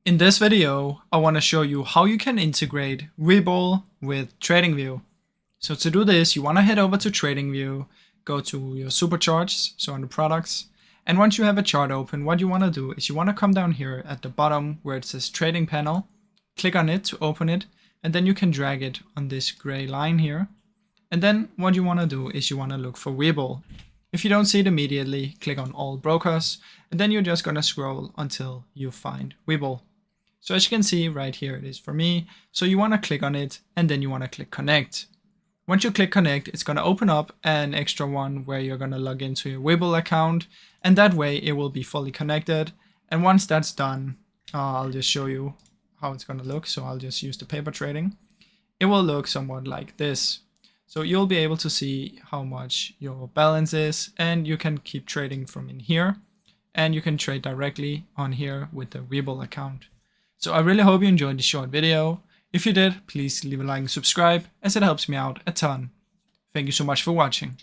In this video, I want to show you how you can integrate Webull with TradingView. So to do this, you want to head over to TradingView, go to your supercharts, so on the products. And once you have a chart open, what you want to do is you want to come down here at the bottom where it says trading panel, click on it to open it, and then you can drag it on this gray line here. And then what you want to do is you want to look for Webull. If you don't see it immediately, click on all brokers, and then you're just going to scroll until you find Webull. So as you can see right here, it is for me. So you want to click on it and then you want to click connect. Once you click connect, it's going to open up an extra one where you're going to log into your Webull account, and that way it will be fully connected. And once that's done, I'll just show you how it's going to look. So I'll just use the paper trading. It will look somewhat like this. So you'll be able to see how much your balance is, and you can keep trading from in here, and you can trade directly on here with the Webull account. So I really hope you enjoyed this short video. If you did, please leave a like and subscribe, as it helps me out a ton. Thank you so much for watching.